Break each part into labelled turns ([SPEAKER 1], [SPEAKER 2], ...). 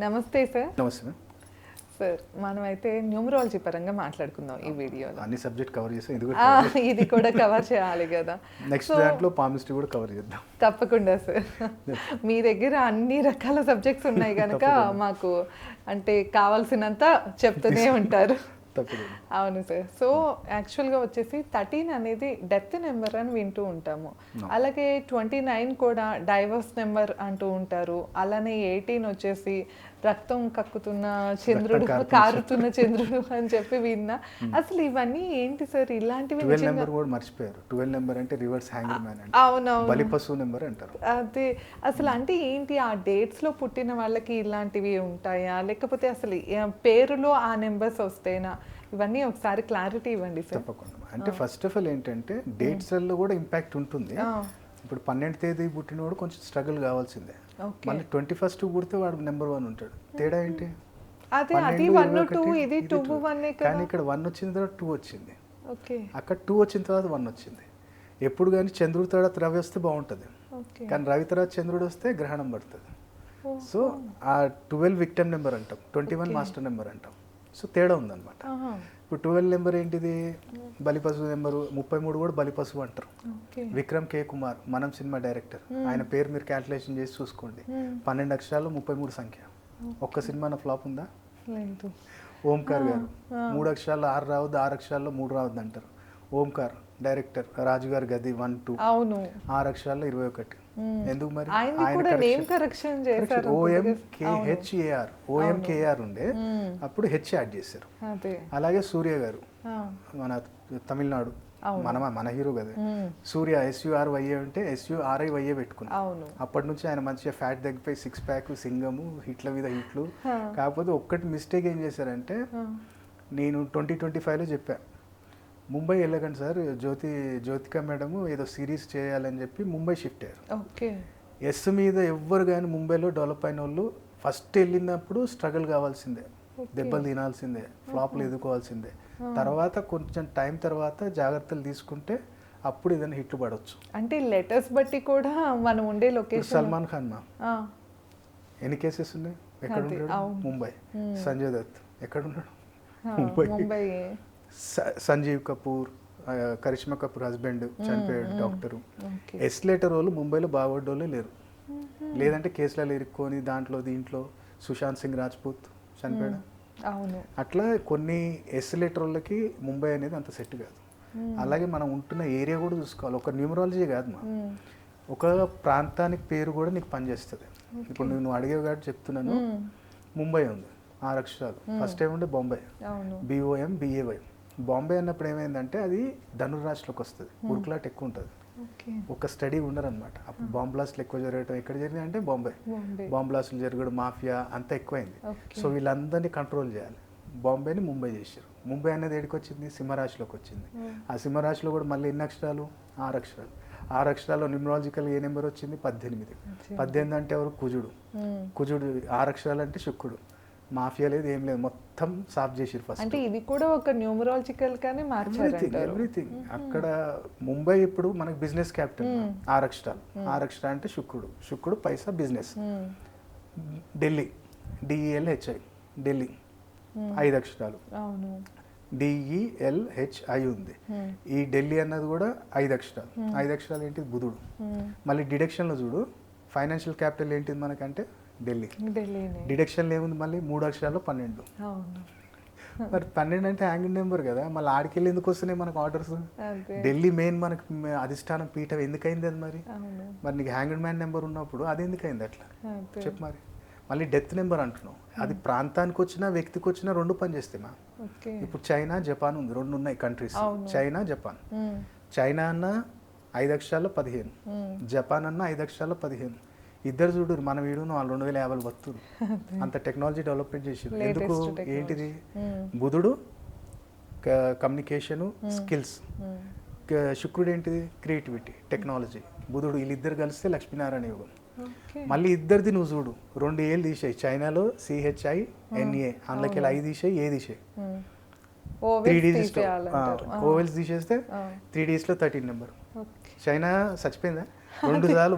[SPEAKER 1] నమస్తే సార్.
[SPEAKER 2] నమస్తే.
[SPEAKER 1] సార్ మనమైతే న్యూమరాలజీ పరంగా మాట్లాడుకుందాం ఈ వీడియోలో.
[SPEAKER 2] అన్ని సబ్జెక్ట్ కవర్ చేసాం,
[SPEAKER 1] ఇది కూడా కవర్ చేయాలి కదా.
[SPEAKER 2] నెక్స్ట్ దాంట్లో పామిస్ట్రీ కూడా కవర్ చేద్దాం.
[SPEAKER 1] తప్పకుండా సార్. మీ దగ్గర అన్ని రకాల సబ్జెక్ట్స్ ఉన్నాయి కనుక మాకు అంటే కావాల్సినంత చెప్తూనే ఉంటారు. అవును సార్. సో యాక్చువల్గా వచ్చేసి 13 అనేది డెత్ నెంబర్ అని వింటూ ఉంటాము. అలాగే 29 కూడా డైవర్స్ నెంబర్ అంటూ ఉంటారు. అలానే 18 వచ్చేసి రక్తం కక్కుతున్న చంద్రుడు, కారుతున్న చంద్రుడు అని చెప్పి విన్నా. అసలు ఇవన్నీ ఏంటి సార్? ఇలాంటివి
[SPEAKER 2] 12 నెంబర్ కూడా మర్చిపోయారు. 12 నెంబర్ అంటే రివర్స్ హ్యాంగర్ మ్యాన్ అంటే
[SPEAKER 1] అవునవును,
[SPEAKER 2] బలిపశువు నెంబర్ అంటారు.
[SPEAKER 1] అదే అసలు అంటే ఏంటి, ఆ డేట్స్ లో పుట్టిన వాళ్ళకి ఇలాంటివి ఉంటాయా, లేకపోతే అసలు పేరులో ఆ నెంబర్స్ వస్తేనా? ఇవన్నీ ఒకసారి క్లారిటీ ఇవ్వండి సార్.
[SPEAKER 2] తప్పకుండా. అంటే ఫస్ట్ ఆఫ్ ఆల్ ఏంటంటే డేట్స్ లో కూడా ఇంపాక్ట్ ఉంటుంది. ఇప్పుడు 12వ తేదీ పుట్టినవాడు కొంచెం స్ట్రగుల్ కావాల్సిందే. మళ్ళీ 21st పుడితే వాడు నెంబర్ 1 ఉంటాడు. తేడా ఏంటి?
[SPEAKER 1] అదే అది 1 2 ఇది 2 1
[SPEAKER 2] కానీ ఇక్కడ 1 వచ్చిన తర్వాత 2 వచ్చింది. అక్కడ 2 వచ్చిన తర్వాత 1 వచ్చింది. ఎప్పుడు కానీ చంద్రుడి తర్వాత రవి వస్తే బాగుంటుంది, కానీ రవి తర్వాత చంద్రుడు వస్తే గ్రహణం పడుతుంది. సో ఆ 12 విక్టమ్ నెంబర్ అంటాం, 21 మాస్టర్ నెంబర్ అంటాం. సో తేడా ఉందన్నమాట. ఇప్పుడు 12 నెంబర్ ఏంటిది? బలిపశువు నెంబరు. 33 కూడా బలిపశువు అంటారు. విక్రమ్ కే కుమార్ మనం సినిమా డైరెక్టర్, ఆయన పేరు మీరు క్యాల్కులేషన్ చేసి చూసుకోండి. 12 అక్షరాలు 33 సంఖ్య. ఒక్క సినిమా ఫ్లాప్ ఉందా? ఓంకార్ గారు 3 అక్షరాల్లో 6 రావద్దు, 6 అక్షరాల్లో 3 రావద్దు అంటారు. ఓంకార్ డైరెక్టర్, రాజుగారి గది 1 2 6 అక్షరాల్లో 21. ఎందుకు మరి? ఓఎంకేఆర్ ఉండే, అప్పుడు హెచ్ యాడ్ చేశారు. అలాగే సూర్య గారు మన తమిళనాడు, మన హీరో కదా సూర్య, SURYA ఉంటే SURIYA పెట్టుకున్నాం. అప్పటి నుంచి ఆయన మంచిగా ఫ్యాట్ తగ్గిపోయి 6 ప్యాక్, సింగము, హిట్ల మీద హిట్లు. కాకపోతే ఒక్కటి మిస్టేక్ ఏం చేశారంటే, నేను 2025లో చెప్పాను ముంబై వెళ్ళకండి సార్, జ్యోతిక మేడము ఏదో సిరీస్ చేయాలని చెప్పి ముంబై షిఫ్ట్ అయ్యారు. ఎస్ మీద ఎవ్వరు కానీ ముంబైలో డెవలప్ అయిన వాళ్ళు ఫస్ట్ వెళ్ళినప్పుడు స్ట్రగుల్ కావాల్సిందే, దెబ్బలు తినాల్సిందే, ఫ్లాప్లు ఎదుర్కోవాల్సిందే. తర్వాత కొంచెం టైం తర్వాత జాగ్రత్తలు తీసుకుంటే అప్పుడు ఏదైనా హిట్లు పడవచ్చు.
[SPEAKER 1] అంటే లెటర్స్ బట్టి కూడా మనం ఉండే లొకేషన్.
[SPEAKER 2] సల్మాన్ ఖాన్ మా ఎన్ని కేసెస్ ఉన్నాయి? ఎక్కడ ఉన్నాడు? ముంబై. సంజయ్ దత్ ఎక్కడ ఉన్నాడు? ముంబై. సంజీవ్ కపూర్, కరిష్మా కపూర్ హస్బెండ్ చనిపోయాడు, డాక్టరు. ఎస్లేటర్ వాళ్ళు ముంబైలో బాగుపడ్డోళ్ళే లేరు. లేదంటే కేసులలో ఇరుక్కొని దీంట్లో సుశాంత్ సింగ్ రాజ్పూత్ చనిపోయాడు. అట్లా కొన్ని ఎస్లేటర్ వాళ్ళకి ముంబై అనేది అంత సెట్ కాదు. అలాగే మనం ఉంటున్న ఏరియా కూడా చూసుకోవాలి. ఒక న్యూమరాలజీ కాదు, మా ఒక ప్రాంతానికి పేరు కూడా నీకు పనిచేస్తుంది. ఇప్పుడు నువ్వు అడిగేవి కాబట్టి చెప్తున్నాను. ముంబై ఉంది 6 అక్షరాలు. ఫస్ట్ ఏముండే బొంబాయి, BOMBAY. బాంబే అన్నప్పుడు ఏమైందంటే అది ధనుర్రాశిలోకి వస్తుంది, ఉరుకులాట ఎక్కువ ఉంటుంది, ఒక స్టడీ ఉండరనమాట. అప్పుడు బాంబ్ బ్లాస్ట్లు ఎక్కువ జరగడం ఎక్కడ జరిగింది అంటే బాంబే. బాంబ్ బ్లాస్ట్లు జరగడం, మాఫియా అంతా ఎక్కువైంది. సో వీళ్ళందరినీ కంట్రోల్ చేయాలి. బాంబేని ముంబై చేశారు. ముంబై అనేది ఏడికి వచ్చింది? సింహరాశిలోకి వచ్చింది. ఆ సింహరాశిలో కూడా మళ్ళీ ఎన్ని అక్షరాలు? 6 అక్షరాలు. 6 అక్షరాల్లో న్యూమరాలజికల్ ఏ నెంబర్ వచ్చింది? 18. 18 అంటే ఎవరు? కుజుడు. 6 అక్షరాలు అంటే శుక్రుడు. మాఫియా లేదు, ఏం లేదు, మొత్తం సాఫ్ చేసిరు ఫస్ట్.
[SPEAKER 1] అంటే ఇది కూడా ఒక న్యూమరాలజికల్ గానే మార్చారు.
[SPEAKER 2] ఎవ్రీథింగ్ అక్కడ ముంబై ఇప్పుడు మనకి బిజినెస్ క్యాపిటల్. 6 అక్షరాలు. 6 అక్షరాలు అంటే శుక్రుడు పైసా బిజినెస్. ఢిల్లీ, DELHI ఢిల్లీ 5 అక్షరాలు. DELHI ఉంది. ఈ ఢిల్లీ అన్నది కూడా 5 అక్షరాలు. 5 అక్షరాలు ఏంటి? బుధుడు. మళ్ళీ డిడక్షన్లో చూడు, ఫైనాన్షియల్ క్యాపిటల్ ఏంటిది మనకంటే ఢిల్లీ. డిడక్షన్ ఏముంది? మళ్ళీ 3 అక్షరాల్లో 12. మరి 12 అంటే హ్యాంగింగ్ నెంబర్ కదా, మళ్ళీ ఆడికెళ్ళి ఎందుకు వస్తున్నాయి మనకు ఆర్డర్స్? ఢిల్లీ మెయిన్ మనకి అధిష్టానం పీఠం ఎందుకైంది అది? మరి నీకు హ్యాంగింగ్ మ్యాన్ నెంబర్ ఉన్నప్పుడు అది ఎందుకైంది అట్లా చెప్పు. మరి మళ్ళీ డెత్ నెంబర్ అంటున్నావు, అది ప్రాంతానికి వచ్చినా వ్యక్తికి వచ్చినా 2 పనిచేస్తాయి మా. ఇప్పుడు చైనా, జపాన్ ఉంది, 2 ఉన్నాయి కంట్రీస్, చైనా జపాన్. చైనా అన్న 5 అక్షరాల్లో 15, జపాన్ అన్న 5 అక్షరాల్లో 15. ఇద్దరు చూడు, మన వీడును వాళ్ళు 2050 వస్తువులు, అంత టెక్నాలజీ డెవలప్మెంట్ చేసారు. ఎందుకు? ఏంటిది? బుధుడు కమ్యూనికేషను, స్కిల్స్. శుక్రుడు ఏంటిది? Creativity, technology. బుధుడు, వీళ్ళిద్దరు కలిస్తే లక్ష్మీనారాయణ యోగం. మళ్ళీ ఇద్దరిది నువ్వు చూడు, 2 ఏళ్ళు తీసేయి. చైనాలో CHINA, అందులోకి 5 తీసేయి, ఏ తీసేయి, 3 డేస్ ఓవెల్స్ తీసేస్తే 3 డేస్లో 13 నెంబర్. చైనా చచ్చిపోయిందా? 2 సార్లు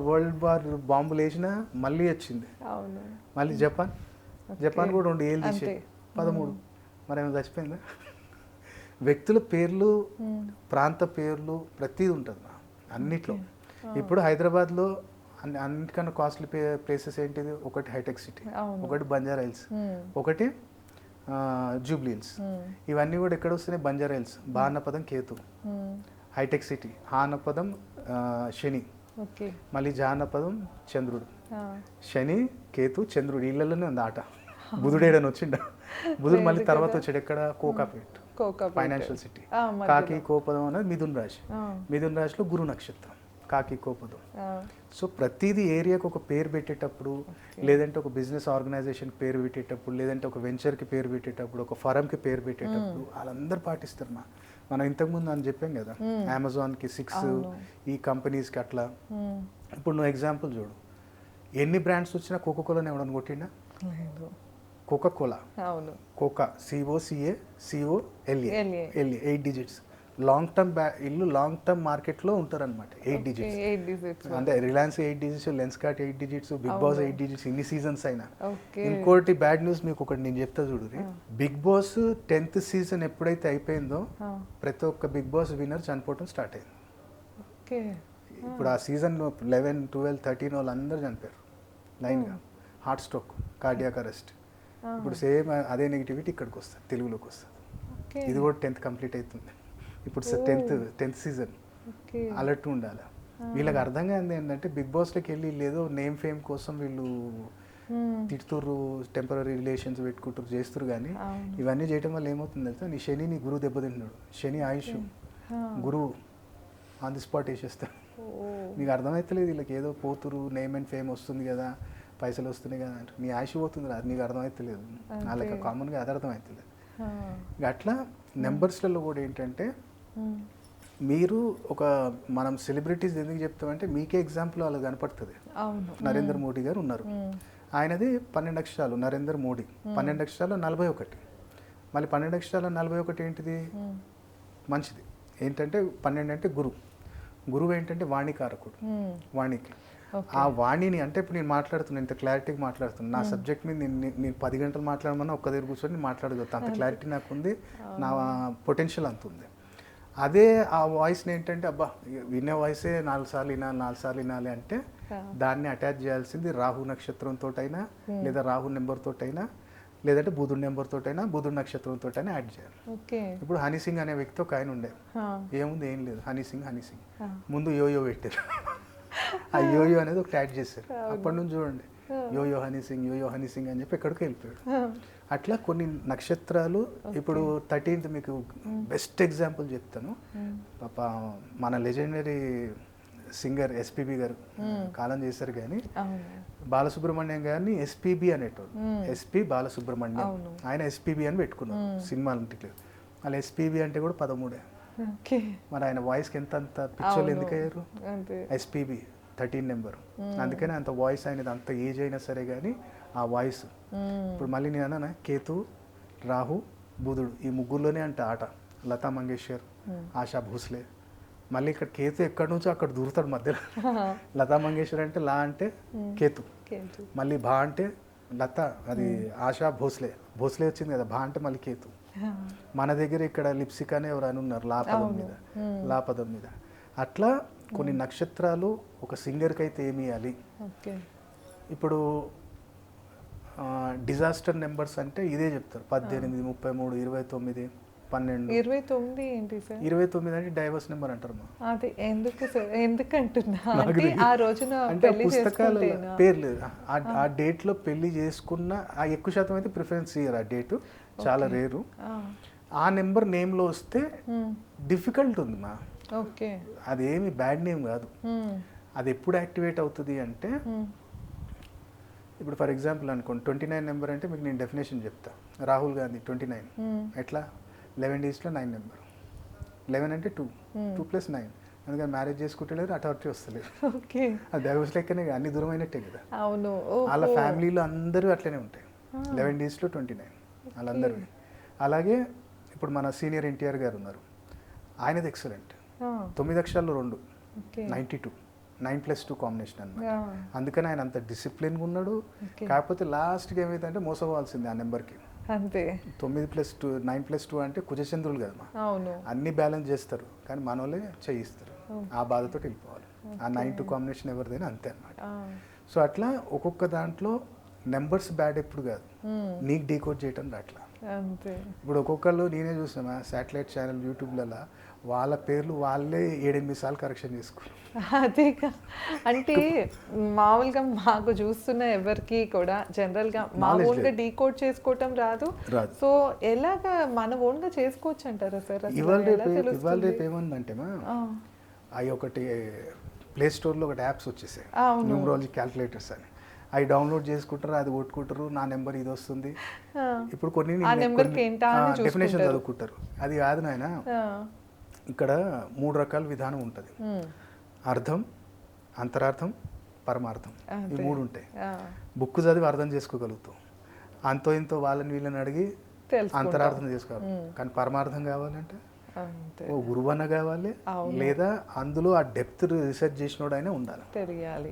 [SPEAKER 2] వరల్డ్ వార్ బాంబులు వేసినా మళ్ళీ వచ్చింది.
[SPEAKER 1] అవును.
[SPEAKER 2] మళ్ళీ జపాన్ కూడా 2 ఏళ్ళు తీసే 13 మరి ఏమైనా చచ్చిపోయిందా? వ్యక్తుల పేర్లు, ప్రాంత పేర్లు ప్రతిదీ ఉంటుంది అన్నిట్లో. ఇప్పుడు హైదరాబాద్లో అన్నిటికన్నా కాస్ట్లీ ప్లేసెస్ ఏంటిది? ఒకటి హైటెక్ సిటీ, ఒకటి బంజారా హిల్స్, ఒకటి జూబ్లీ హిల్స్. ఇవన్నీ కూడా ఎక్కడ వస్తున్నాయి? బంజారా హిల్స్. బాణపదం కేతు, హైటెక్ సిటీ. హానపదం శని, మళ్ళీ జానపదం చంద్రుడు. శని, కేతు, చంద్రుడు ఇళ్ళలోనే ఉంది ఆట. బుధుడు ఏడని వచ్చిండ. బుధుడు మళ్ళీ తర్వాత వచ్చాడు ఎక్కడ? Kokapet, financial city. కాకి కోపదం అనేది మిథున్ రాశి. మిథున్ రాశిలో గురు నక్షత్రం, కాకి కోపదం. సో ప్రతిదీ ఏరియాకి ఒక పేరు పెట్టేటప్పుడు, లేదంటే ఒక బిజినెస్ ఆర్గనైజేషన్ పేరు పెట్టేటప్పుడు, లేదంటే ఒక వెంచర్కి పేరు పెట్టేటప్పుడు, ఒక ఫరంకి పేరు పెట్టేటప్పుడు వాళ్ళందరూ పాటిస్తారు. మనం ఇంతకుముందు అని చెప్పాం కదా, అమెజాన్కి 6, ఈ కంపెనీస్కి అట్లా. ఇప్పుడు నువ్వు ఎగ్జాంపుల్ చూడు, ఎన్ని బ్రాండ్స్ వచ్చినా కోకోకోలానే ఎవడని కొట్టిండా? Coca Cola, Coca, COCA 8 digits. Long term మార్కెట్లో ఉంటారనమాట. 8 డిజిట్స్ అంటే Reliance 8 digits, Lenskart 8 digits, Bigg Boss 8 digits, ఇన్ని సీజన్స్ అయినా. ఇంకోటి బ్యాడ్ న్యూస్ మీకు ఒకటి నేను చెప్తా చూడు. బిగ్ బాస్ 10th సీజన్ ఎప్పుడైతే అయిపోయిందో ప్రతి ఒక్క బిగ్ బాస్ విన్నర్ చనిపోవటం స్టార్ట్ అయింది. ఇప్పుడు ఆ సీజన్ 11, 12, 13 వాళ్ళందరూ చనిపోయారు లైన్గా. Heart stroke, cardiac arrest. ఇప్పుడు సేమ్ అదే నెగిటివిటీ ఇక్కడికి వస్తుంది, తెలుగులోకి వస్తుంది. ఇది కూడా 10th కంప్లీట్ అవుతుంది. ఇప్పుడు 10th సీజన్. అలర్ట్ ఉండాలి. వీళ్ళకి అర్థం కాదు ఏంటంటే బిగ్ బాస్లోకి వెళ్ళి లేదో నేమ్ ఫేమ్ కోసం వీళ్ళు తిడుతుర్రు, టెంపరీ రిలేషన్స్ పెట్టుకుంటారు, చేస్తారు. కానీ ఇవన్నీ చేయడం వల్ల ఏమవుతుంది తెలుసా? నీ శని, నీ గురువు దెబ్బతింటున్నాడు. శని ఆయుష్, గురువు ఆన్ ది స్పాట్ వేసేస్తాడు. నీకు అర్థమవుతలేదు, వీళ్ళకి ఏదో పోతురు, నేమ్ అండ్ ఫేమ్ వస్తుంది కదా, పైసలు వస్తున్నాయి కదా అంటే నీ ఆయుష్ పోతుంది. అది నీకు అర్థమవుతలేదు, వాళ్ళకి కామన్గా అది అర్థమవుతలేదు. అట్లా నెంబర్స్లలో కూడా ఏంటంటే మీరు మనం సెలబ్రిటీస్ ఎందుకు చెప్తామంటే మీకే ఎగ్జాంపుల్ వాళ్ళకి కనపడుతుంది. నరేంద్ర మోడీ గారు ఉన్నారు, ఆయనది 12 అక్షరాలు నరేంద్ర మోడీ, 12 అక్షరాలు 41. మళ్ళీ 12 అక్షరాలు 41 ఏంటిది? మంచిది. ఏంటంటే 12 అంటే గురువు ఏంటంటే వాణికారకుడు, వాణికి. ఆ వాణిని అంటే ఇప్పుడు నేను మాట్లాడుతున్నాను, ఇంత క్లారిటీగా మాట్లాడుతున్నాను. నా సబ్జెక్ట్ మీద నేను 10 గంటలు మాట్లాడమన్నా ఒక్క దగ్గర కూర్చొని నేను మాట్లాడగలుగుతాను. అంత క్లారిటీ నాకు ఉంది, నా పొటెన్షియల్ అంత ఉంది. అదే ఆ వాయిస్ని ఏంటంటే అబ్బా వినే వాయిసే 4 సార్లు వినాలి అంటే దాన్ని అటాచ్ చేయాల్సింది రాహు నక్షత్రంతో అయినా, లేదా రాహు నెంబర్తో అయినా, లేదంటే బుధుడు నెంబర్తో అయినా, బుధుడు నక్షత్రంతో అయినా యాడ్ చేయాలి. ఇప్పుడు హనీ సింగ్ అనే వ్యక్తి ఒక ఆయన ఉండే, ఏముంది ఏం లేదు, హనీ సింగ్ ముందు యోయో పెట్టారు. ఆ యోయో అనేది ఒకటి యాడ్ చేశారు. అప్పటి నుంచి చూడండి యోయో హనీ సింగ్ అని చెప్పి ఎక్కడికి వెళ్ళిపోయాడు. అట్లా కొన్ని నక్షత్రాలు. ఇప్పుడు 13th మీకు బెస్ట్ ఎగ్జాంపుల్ చెప్తాను. పాప మన లెజెండరీ సింగర్ ఎస్పీబీ గారు కాలం చేశారు, కానీ బాలసుబ్రహ్మణ్యం గారిని ఎస్పీబీ అనేటోడు. ఎస్పీ బాలసుబ్రహ్మణ్యం, ఆయన ఎస్పీబీ అని పెట్టుకున్నాడు సినిమాలంటికి. అలా ఎస్పీబీ అంటే కూడా 13. మరి ఆయన వాయిస్కి ఎంత పిక్చర్లు ఎందుకు అయ్యారు? SPB 13 number. అందుకని అంత వాయిస్ అయినది, అంత ఏజ్ అయినా సరే కానీ ఆ వాయిస్. ఇప్పుడు మళ్ళీ నేను అన్నా కేతు, రాహు, బుధుడు, ఈ ముగ్గురులోనే అంటే ఆట. లతా మంగేష్కర్, ఆశా భోస్లే. మళ్ళీ ఇక్కడ కేతు ఎక్కడి నుంచో అక్కడ దూరుతాడు మధ్యలో. లతా మంగేష్కర్ అంటే లా అంటే కేతు, మళ్ళీ భా అంటే లత, అది ఆశా భోస్లే వచ్చింది కదా, భా అంటే మళ్ళీ కేతు. మన దగ్గర ఇక్కడ లిప్సిక్ అనే ఎవరైనా ఉన్నారు లాపదం మీద. అట్లా కొన్ని నక్షత్రాలు ఒక సింగర్కి అయితే ఏమి ఇవ్వాలి. ఇప్పుడు డిజాస్టర్ నెంబర్స్ అంటే ఇదే చెప్తారు, 18, 33, 29, 12.
[SPEAKER 1] 29 ఏంటి సార్?
[SPEAKER 2] 29 అంటే డైవర్స్ నెంబర్ అంటారు.
[SPEAKER 1] అది ఎందుకంటున్నా అంటే ఆ రోజున
[SPEAKER 2] అంటే పుస్తకాల పేరు లేదు, ఆ డేట్లో పెళ్లి చేసుకున్న ఎక్కువ శాతం అయితే ప్రిఫరెన్స్ ఇయ్యరు. ఆ డేటు చాలా రేరు. ఆ నెంబర్ నేమ్లో వస్తే డిఫికల్ట్ ఉంది మా. అదేమి బ్యాడ్ నేమ్ కాదు. అది ఎప్పుడు యాక్టివేట్ అవుతుంది అంటే, ఇప్పుడు ఫర్ ఎగ్జాంపుల్ అనుకోండి 29 నెంబర్ అంటే మీకు నేను డెఫినేషన్ చెప్తా. రాహుల్ గాంధీ 29 ఎట్లా? 11 డేస్లో 9 నెంబర్. 11 అంటే 2 + 9. అందుకని మ్యారేజ్ చేసుకుంటలేరు, అటు వస్తలేరు. అది డైవర్స్ లెక్కనే, అన్ని దూరం అయినట్టే కదా. వాళ్ళ ఫ్యామిలీలో అందరూ అట్లనే ఉంటాయి. 11 డేస్లో 29 వాళ్ళందరూ. అలాగే ఇప్పుడు మన సీనియర్ ఎన్టీఆర్ గారు ఉన్నారు, ఆయనది ఎక్సలెంట్. 9 అక్షరాలు 2, 92. 9+2 కాంబినేషన్ అనమాట. అందుకని ఆయన అంత డిసిప్లిన్గా ఉన్నాడు. కాకపోతే లాస్ట్కి ఏమైందంటే మోసపోవాల్సింది ఆ నెంబర్కి.
[SPEAKER 1] అంతే
[SPEAKER 2] 9+2 9+2 అంటే కుజచంద్రులు కదమ్మా,
[SPEAKER 1] అవును
[SPEAKER 2] అన్ని బ్యాలెన్స్ చేస్తారు కానీ మనోళ్ళే చేయిస్తారు. ఆ బాధతో వెళ్ళిపోవాలి. ఆ 9-2 కాంబినేషన్ ఎవరిదైనా అంతే అనమాట. సో అట్లా ఒక్కొక్క దాంట్లో నెంబర్స్ బ్యాడ్ ఎప్పుడు కాదు, నీకు డీకోడ్ చేయటం అట్లా.
[SPEAKER 1] అంతే
[SPEAKER 2] ఇప్పుడు ఒక్కొక్కళ్ళు నేనే చూసిన శాటిలైట్ ఛానల్ యూట్యూబ్లలో వాళ్ళ పేర్లు వాళ్ళే 7-8 సార్లు కరెక్షన్ చేసుకున్నారు.
[SPEAKER 1] అదే అంటే మామూలుగా మాకు చూస్తున్న ఎవరికి కూడా జనరల్గా మా ఓన్గా డీకోడ్ చేసుకోవటం రాదు. సో ఎలాగా మన ఓన్గా చేసుకోవచ్చు అంటారా సార్?
[SPEAKER 2] ఇవాళ రేపు ఏమందంటే అవి ఒకటి ప్లే స్టోర్లో ఒకటి యాప్స్ వచ్చేసాయి, న్యూమరాలజీ క్యాల్కులేటర్స్ అని. అవి డౌన్లోడ్ చేసుకుంటారు, అది కొట్టుకుంటారు, నా నెంబర్ ఇది వస్తుంది. ఇప్పుడు కొన్ని డెఫినేషన్ చదువుకుంటారు. అది కాదు నాయన, ఇక్కడ 3 రకాల విధానం ఉంటుంది. అర్థం, అంతరార్థం, పరమార్థం, ఈ 3 ఉంటాయి. బుక్ చదివి అర్థం చేసుకోగలుగుతాం, అంతో ఇంతో వాళ్ళని వీళ్ళని అడిగి అంతరార్థం చేసుకోవాలి. కానీ పరమార్థం కావాలంటే ఓ గురువన్న కావాలి, లేదా అందులో ఆ డెప్త్ రీసెర్చ్ చేసినోడైనా ఉండాలి, తెలియాలి.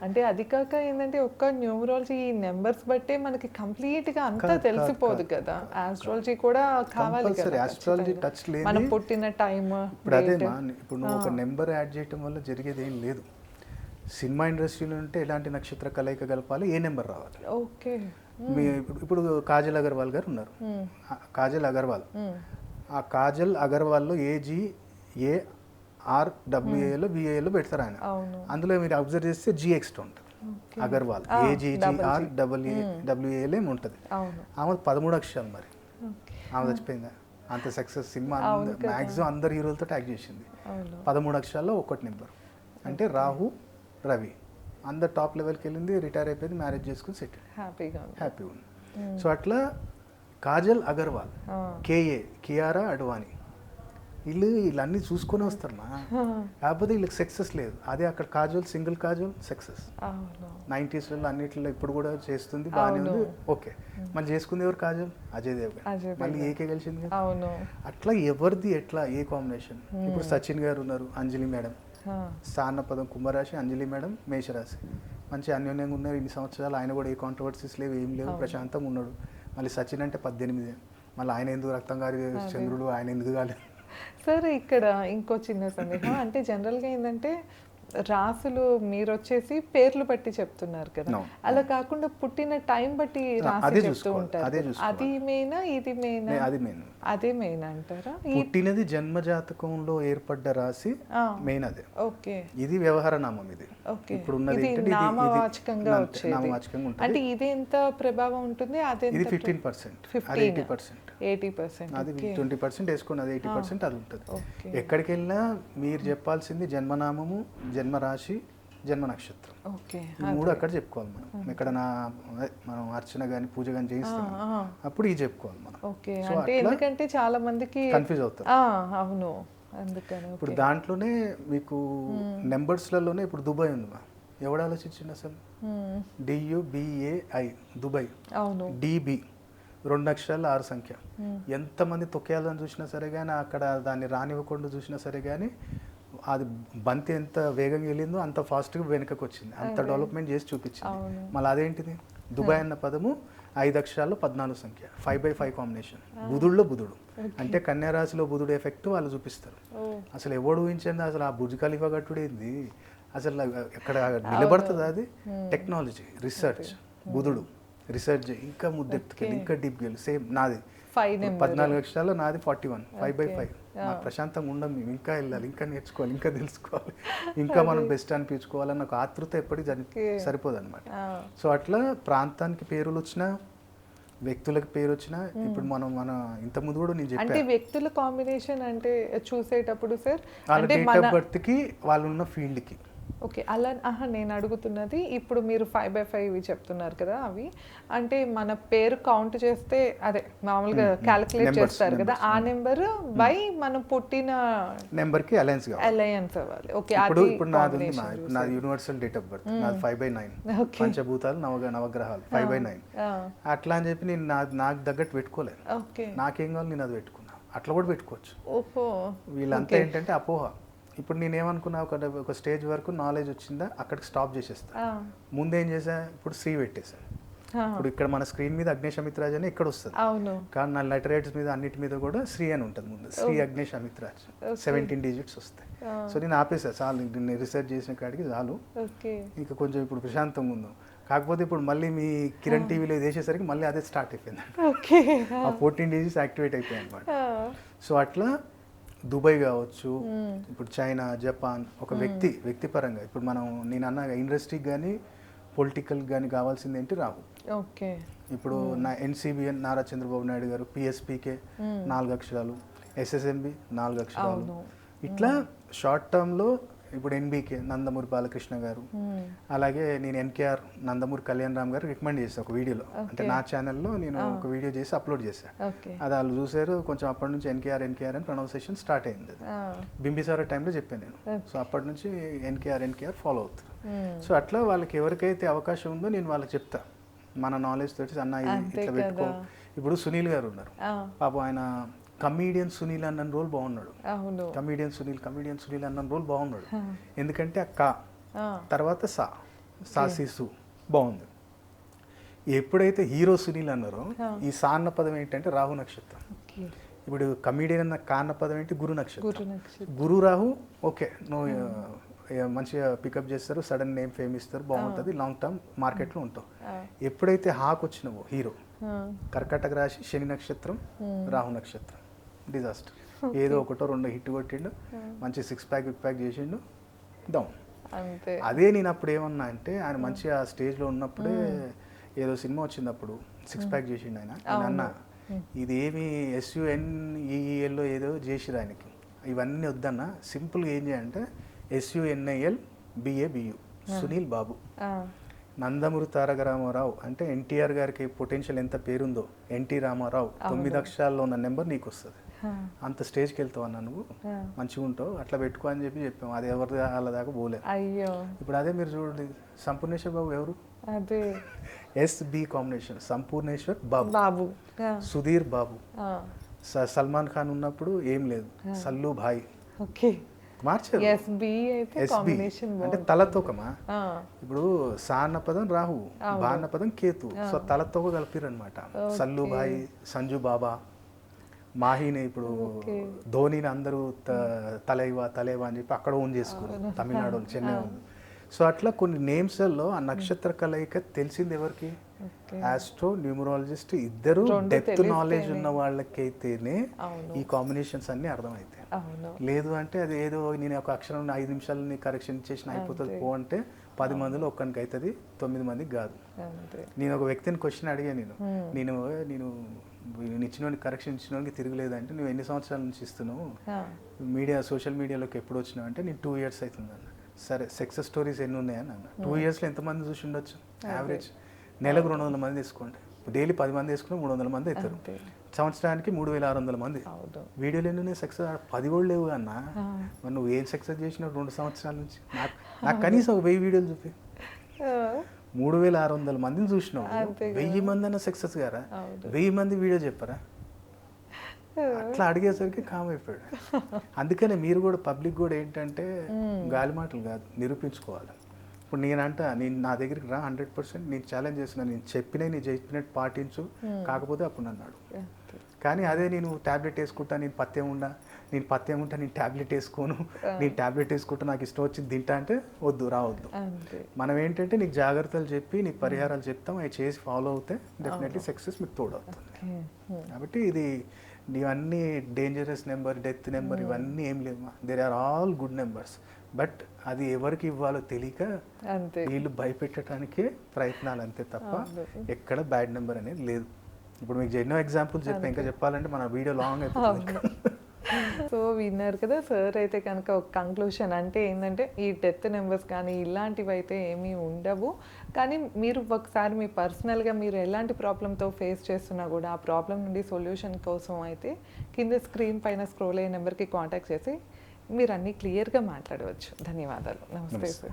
[SPEAKER 1] అంటే అది కాక ఏంటంటే ఒక్క న్యూమరాలజీ నెంబర్స్ బట్టే మనకి కంప్లీట్ గా అంతా తెలిసిపోదు కదా. ఆస్ట్రాలజీ కూడా కావాలి కదా,
[SPEAKER 2] ఆస్ట్రాలజీ టచ్ లేదు,
[SPEAKER 1] మనం పుట్టిన టైం.
[SPEAKER 2] ఇప్పుడు అదే ఇప్పుడు నువ్వు ఒక నెంబర్ యాడ్ చేయటం వల్ల జరిగేది ఏం లేదు. సినిమా ఇండస్ట్రీలో ఉంటే ఎలాంటి నక్షత్ర కలయిక కలపాలి, ఏ నెంబర్ రావాలి.
[SPEAKER 1] ఓకే,
[SPEAKER 2] ఇప్పుడు కాజల్ అగర్వాల్ గారు ఉన్నారు, కాజల్ అగర్వాల్. ఆ కాజల్ అగర్వాల్లో AGARWAలో BAలో పెడతారు ఆయన. అందులో మీరు అబ్జర్వ్ చేస్తే GX ఉంటుంది, అగర్వాల్ AGGRWAలో ఉంటుంది. ఆమె 13 అక్షరాలు. మరి ఆమె చచ్చిపోయిందా? అంత సక్సెస్ సినిమా మ్యాక్సిమం అందరు హీరోలతో ట్యాగ్ చేసింది. 13 అక్షరాల్లో ఒకటి నెంబర్. అంటే రాహు రవి అందరు టాప్ లెవెల్కి వెళ్ళింది, రిటైర్ అయిపోయింది, మ్యారేజ్ చేసుకుని సెటిల్, హ్యాపీగా ఉంది. సో అట్లా కాజల్ అగర్వాల్, కియారా అడ్వాణి, వీళ్ళన్నీ చూసుకొని వస్తారు మా. కాకపోతే వీళ్ళకి సక్సెస్ లేదు. అదే అక్కడ Kajal, single Kajal success 90s అన్నిట్లో ఇప్పుడు కూడా చేస్తుంది, బాగానే ఉంది, ఓకే. మళ్ళీ చేసుకుంది ఎవరు? కాజల్, అజయ్ దేవగన్, మళ్ళీ ఏకే కలిసింది కదా. అట్లా ఎవరిది ఎట్లా ఏ కాంబినేషన్. ఇప్పుడు సచిన్ గారు ఉన్నారు, అంజలి మేడం స్థాన పదం కుంభరాశి, అంజలి మేడం మేషరాశి, మంచి అన్యోన్యంగా ఉన్నారు ఇన్ని సంవత్సరాలు. ఆయన కూడా ఏ కాంట్రవర్సీస్ లేవు, ఏం లేవు, ప్రశాంతంగా ఉన్నాడు. మళ్ళీ సచిన్ అంటే 18, మళ్ళీ ఆయన ఎందుకు రక్తం గారి చంద్రుడు, ఆయన ఎందుకు కాలేదు.
[SPEAKER 1] సరే ఇక్కడ ఇంకో చిన్న సందేహం, అంటే జనరల్గా ఏంటంటే రాసులు మీరు వచ్చేసి పేర్లు బట్టి చెప్తున్నారు కదా, అలా కాకుండా పుట్టిన టైం బట్టి రాసి చెప్తూ ఉంటారు. అది మెయినా ఇది మెయినా? అదే మెయిన్ అంటారా?
[SPEAKER 2] పుట్టినది జన్మ జాతకంలో ఏర్పడ్డ రాశి మెయిన్ అదే.
[SPEAKER 1] ఓకే,
[SPEAKER 2] ఇది వ్యవహార నామం. ఇది ఇప్పుడు ఉన్నది
[SPEAKER 1] నామవాచకంగా వచ్చేది. అంటే ఇది ఎంత ప్రభావం ఉంటుంది? అదే
[SPEAKER 2] 15%, 80%, అది 20% వేసుకోండి, అది 80% అది ఉంటుంది. ఎక్కడికి వెళ్ళినా మీరు చెప్పాల్సింది జన్మనామము, జన్మరాశి, జన్మ నక్షత్రం, ఈ 3 అక్కడ చెప్పుకోవాలి మనం. ఎక్కడన్నా మనం అర్చన కానీ పూజ కానీ చేయిస్తాం, అప్పుడు ఇది చెప్పుకోవాలి మనం.
[SPEAKER 1] ఎందుకంటే చాలా మందికి
[SPEAKER 2] కన్ఫ్యూజ్ అవుతారు.
[SPEAKER 1] అవును, అందుకని
[SPEAKER 2] ఇప్పుడు దాంట్లోనే మీకు నెంబర్స్లలోనే ఇప్పుడు దుబాయ్ ఉంది మా. ఎవడు ఆలోచించింది అసలు? DUBAI దుబాయ్, DB 2 అక్షరాలు 6 సంఖ్య. ఎంతమంది తొక్కేయాలని చూసినా సరే కానీ, అక్కడ దాన్ని రానివ్వకుండా చూసినా సరే కానీ, అది బంతి ఎంత వేగంగా వెళ్ళిందో అంత ఫాస్ట్గా వెనకకు వచ్చింది, అంత డెవలప్మెంట్ చేసి చూపించింది. మళ్ళీ అదేంటిది? దుబాయ్ అన్న పదము 5 అక్షరాల్లో 14 సంఖ్య, 5/5 కాంబినేషన్. బుధుడులో బుధుడు అంటే కన్యారాశిలో బుధుడు ఎఫెక్ట్ వాళ్ళు చూపిస్తారు. అసలు ఎవడు ఊహించండి అసలు ఆ బుర్జ్ ఖలీఫా కట్టుడేంది అసలు ఎక్కడ నిలబడుతుంది? అది టెక్నాలజీ, రీసెర్చ్, బుధుడు రీసెర్చ్ ఇంకా ముద్దెత్తుకెళ్ళి ఇంకా డీప్ వెళ్ళి. సేమ్ నాది 14 అక్షరాల్లో నాది 41, 5/5. ప్రశాంతంగా ఉండం మేము, ఇంకా వెళ్ళాలి, ఇంకా నేర్చుకోవాలి, ఇంకా తెలుసుకోవాలి, ఇంకా మనం బెస్ట్ అనిపించుకోవాలన్న ఒక ఆతృత ఎప్పటికీ సరిపోదు అనమాట. సో అట్లా ప్రాంతానికి పేర్లు వచ్చినా, వ్యక్తులకు పేరు వచ్చినా, ఇప్పుడు మన ఇంతకుముందు కూడా నేను చెప్పాను,
[SPEAKER 1] అంటే వ్యక్తుల కాంబినేషన్ అంటే చూసేటప్పుడు సార్,
[SPEAKER 2] వాళ్ళ డేట్ ఆఫ్ బర్త్కి వాళ్ళు ఉన్న ఫీల్డ్కి.
[SPEAKER 1] ఓకే, అలా నేను అడుగుతున్నది ఇప్పుడు మీరు 5/5 చెప్తున్నారు కదా, అవి అంటే మన పేరు కౌంట్ చేస్తే అదే మామూలుగా క్యాలిక్యులేట్ చేస్తారు కదా, ఆ నెంబర్ బై మనం పుట్టిన
[SPEAKER 2] నెంబర్కి అలయన్స్
[SPEAKER 1] అవ్వాలి. ఓకే,
[SPEAKER 2] ఇప్పుడు నాది యూనివర్సల్ డేట్ ఆఫ్ బర్త్, నాది 5/9, పంచభూతాలు నవగ్రహాలు 5/9. అట్లా అని చెప్పి నేను నాకు తగ్గట్టు పెట్టుకోలేదు. నాకేం కావాలి నేను అది పెట్టుకున్నా, అట్లా కూడా పెట్టుకోవచ్చు. వీళ్ళంతా ఏంటంటే అపోహ, ఇప్పుడు నేనేమనుకున్నా ఒక స్టేజ్ వరకు నాలెడ్జ్ వచ్చిందా అక్కడికి స్టాప్ చేసేస్తా. ముందేం చేసా, ఇప్పుడు శ్రీ పెట్టేసా. ఇప్పుడు ఇక్కడ మన స్క్రీన్ మీద అగ్నేష్ అమిత్రాజ్ అని ఇక్కడ వస్తుంది, కానీ నా లెటరేట్స్ మీద అన్నిటి మీద కూడా శ్రీ అని ఉంటుంది ముందు. శ్రీ అగ్నేష్ అమిత్రాజ్ 17 డిజిట్స్ వస్తాయి. సో నేను ఆపేసా, చాలు నేను రీసెర్చ్ చేసిన కాడికి చాలు, ఇంకా కొంచెం ఇప్పుడు ప్రశాంతంగా ఉందాం. కాకపోతే ఇప్పుడు మళ్ళీ మీ కిరణ్ టీవీలో వేసేసరికి మళ్ళీ అదే స్టార్ట్ అయిపోయింది. ఆ 14 డిజిట్స్ యాక్టివేట్ అయిపోయాయి అనమాట. సో అట్లా దుబాయ్ కావచ్చు, ఇప్పుడు చైనా, జపాన్, ఒక వ్యక్తిపరంగా ఇప్పుడు నేను అన్న ఇండస్ట్రీకి కానీ పొలిటికల్ కానీ కావాల్సింది ఏంటి రాహు. ఇప్పుడు నా ఎన్సీబీఎన్ నారా చంద్రబాబు నాయుడు గారు, పిఎస్పీకే 4 అక్షరాలు, ఎస్ఎస్ఎంబి 4 అక్షరాలు, ఇట్లా షార్ట్ టర్మ్లో ఇప్పుడు ఎన్బీకే నందమూరి బాలకృష్ణ గారు, అలాగే నేను ఎన్కేఆర్ నందమూరి కళ్యాణ్ రామ్ గారు రికమెండ్ చేశాను ఒక వీడియోలో. అంటే నా ఛానల్లో నేను ఒక వీడియో చేసి అప్లోడ్ చేశాను. అది వాళ్ళు చూసారు. కొంచెం అప్పటి నుంచి ఎన్కేఆర్ అని ప్రొనౌన్సియేషన్ స్టార్ట్ అయింది. బింబిసారా టైంలో చెప్పాను నేను. సో అప్పటి నుంచి ఎన్కేఆర్ ఫాలో అవుతారు. సో అట్లా వాళ్ళకి ఎవరికైతే అవకాశం ఉందో నేను వాళ్ళకి చెప్తా, మన నాలెడ్జ్ తోటి అన్న ఇట్లా పెట్టుకో. ఇప్పుడు సునీల్ గారు ఉన్నారు, పాపం ఆయన కమీడియన్ సునీల్ అన్న రోల్ బాగున్నాడు. కమీడియన్ సునీల్ అన్న రోల్ బాగున్నాడు. ఎందుకంటే తర్వాత సాసీసు బాగుంది. ఎప్పుడైతే హీరో సునీల్ అన్నారో, ఈ సా అన్న పదం ఏంటంటే రాహు నక్షత్రం. ఇప్పుడు కమీడియన్ అన్న అన్న పదం ఏంటి, గురు నక్షత్రం. గురు రాహు ఓకే, నువ్వు మంచిగా పికప్ చేస్తారు, సడన్ నేమ్ ఫేమ్ ఇస్తారు, బాగుంటుంది, లాంగ్ టర్మ్ మార్కెట్లో ఉంటావు. ఎప్పుడైతే హాక్ వచ్చినావో హీరో, కర్కాటక రాశి, శని నక్షత్రం, రాహు నక్షత్రం, డిజాస్టర్. ఏదో ఒకటో రెండో హిట్ కొట్టిండు, మంచి 6 ప్యాక్ చేసిండు, డౌన్. అదే నేను అప్పుడు ఏమన్నా అంటే, ఆయన మంచిగా స్టేజ్లో ఉన్నప్పుడే ఏదో సినిమా వచ్చినప్పుడు 6 ప్యాక్ చేసిండు ఆయన. అన్న ఇది ఏమి SUNEEL ఏదో చేసిరు ఆయనకి, ఇవన్నీ వద్దన్న, సింపుల్గా ఏం చేయాలంటే SUNIL BABU సునీల్ బాబు. నందమూరి తారక రామారావు అంటే ఎన్టీఆర్ గారికి పొటెన్షియల్ ఎంత పేరుందో, ఎన్టీ రామారావు 9 అక్షరాల్లో ఉన్న నెంబర్ నీకు వస్తుంది. అంత స్టేజ్కి వెళ్తావు అన్న, నువ్వు మంచిగా ఉంటావు, అట్లా పెట్టుకో అని చెప్పాము. అది ఎవరి వాళ్ళ దాకా పోలేదు. ఇప్పుడు అదే మీరు చూడండి, సంపూర్ణేశ్వర్ బాబు ఎవరు, SB కాంబినేషన్, సంపూర్ణేశ్వర్ బాబు, సుధీర్ బాబు. సల్మాన్ ఖాన్ ఉన్నప్పుడు ఏం లేదు, సల్లు భాయ్ మార్చారు. SB అంటే తలతోకమా. ఇప్పుడు సా అన్న పదం రాహు, బా అన్న పదం కేతు. సో తలతోక కలిపిరు అనమాట. సల్లు భాయ్, సంజు బాబా, మాహిని. ఇప్పుడు ధోనిని అందరూ తలైవా అని చెప్పి అక్కడ ఓన్ చేసుకున్నారు, తమిళనాడు, చెన్నై. సో అట్లా కొన్ని నేమ్స్లలో ఆ నక్షత్ర కలయిక తెలిసింది ఎవరికి, ఆస్ట్రో న్యూమరాలజిస్ట్ ఇద్దరు డెప్త్ నాలెడ్జ్ ఉన్న వాళ్ళకైతేనే ఈ కాంబినేషన్స్ అన్ని అర్థమవుతాయి. లేదు అంటే అది ఏదో నేను ఒక అక్షరం 5 నిమిషాలని కరెక్షన్ చేసిన అయిపోతుంది పో అంటే 10 మందిలో ఒక్కరికి అవుతుంది, 9 మందికి కాదు. నేను ఒక వ్యక్తిని క్వశ్చన్ అడిగా, నేను ఇచ్చినోడికి కరెక్షన్ ఇచ్చినోడికి తిరగలేదంటే, నువ్వు ఎన్ని సంవత్సరాల నుంచి ఇస్తున్నావు, సోషల్ మీడియాలోకి ఎప్పుడు వచ్చినావు అంటే, నేను 2 years అవుతుంది అన్న. సరే సక్సెస్ స్టోరీస్ ఎన్ని ఉన్నాయని అన్న. 2 yearsలో ఎంతమంది చూసి ఉండొచ్చు, యావరేజ్ నెలకు 200 మంది తీసుకోండి, డైలీ 10 మంది వేసుకుని 300 మంది అవుతారు, సంవత్సరానికి 3600 మంది. వీడియోలు ఎన్ని ఉన్నాయి సక్సెస్, 10 కూడా లేవు అన్న. మరి నువ్వు ఏం సక్సెస్ చేసినావు 2 సంవత్సరాల నుంచి, నాకు కనీసం 1000 వీడియోలు చూపి. 3600 మందిని చూసినావు, 1000 మంది అన్న సక్సెస్ గారా, 1000 మంది వీడియో చెప్పారా? అట్లా అడిగేసరికి కామ్ అయిపోయాడు. అందుకనే మీరు కూడా పబ్లిక్ కూడా ఏంటంటే గాలి మాటలు కాదు, నిరూపించుకోవాలి. ఇప్పుడు నేను నా దగ్గరికి రా, 100% నేను ఛాలెంజ్ చేస్తున్నాను, నేను చెప్పినట్టు పాటించు, కాకపోతే అప్పుడు అన్నాడు. కానీ అదే నేను ట్యాబ్లెట్ వేసుకుంటా, నేను పత్యం ఉంటా, నేను ట్యాబ్లెట్ వేసుకోను, నేను ట్యాబ్లెట్ వేసుకుంటా, నాకు ఇష్టం వచ్చింది తింటా అంటే వద్దు, రావద్దు. మనం ఏంటంటే నీకు జాగ్రత్తలు చెప్పి నీకు పరిహారాలు చెప్తాం, అవి చేసి ఫాలో అవుతే డెఫినెట్లీ సక్సెస్ మీకు తోడవుతుంది. కాబట్టి ఇది ఇవన్నీ డేంజరస్ నెంబర్, డెత్ నెంబర్ ఇవన్నీ ఏం లేవు, there are all good numbers. But అది ఎవరికి ఇవ్వాలో తెలియక వీళ్ళు భయపెట్టడానికే ప్రయత్నాలు అంతే తప్ప ఎక్కడ బ్యాడ్ నెంబర్ అనేది లేదు. ఇప్పుడు మీకు ఎన్నో ఎగ్జాంపుల్స్ చెప్పా, ఇంకా చెప్పాలంటే మన వీడియో లాంగ్ అయిపోతుంది.
[SPEAKER 1] సో విన్నారు కదా సార్, అయితే కనుక ఒక కంక్లూషన్ అంటే ఏంటంటే, ఈ డెత్ నెంబర్స్ కానీ ఇలాంటివి అయితే ఏమీ ఉండవు. కానీ మీరు ఒకసారి మీ పర్సనల్గా మీరు ఎలాంటి ప్రాబ్లంతో ఫేస్ చేస్తున్నా కూడా ఆ ప్రాబ్లం నుండి సొల్యూషన్ కోసం అయితే కింద స్క్రీన్ పైన స్క్రోల్ అయ్యే నెంబర్కి కాంటాక్ట్ చేసి మీరు అన్నీ క్లియర్గా మాట్లాడవచ్చు. ధన్యవాదాలు. నమస్తే సార్.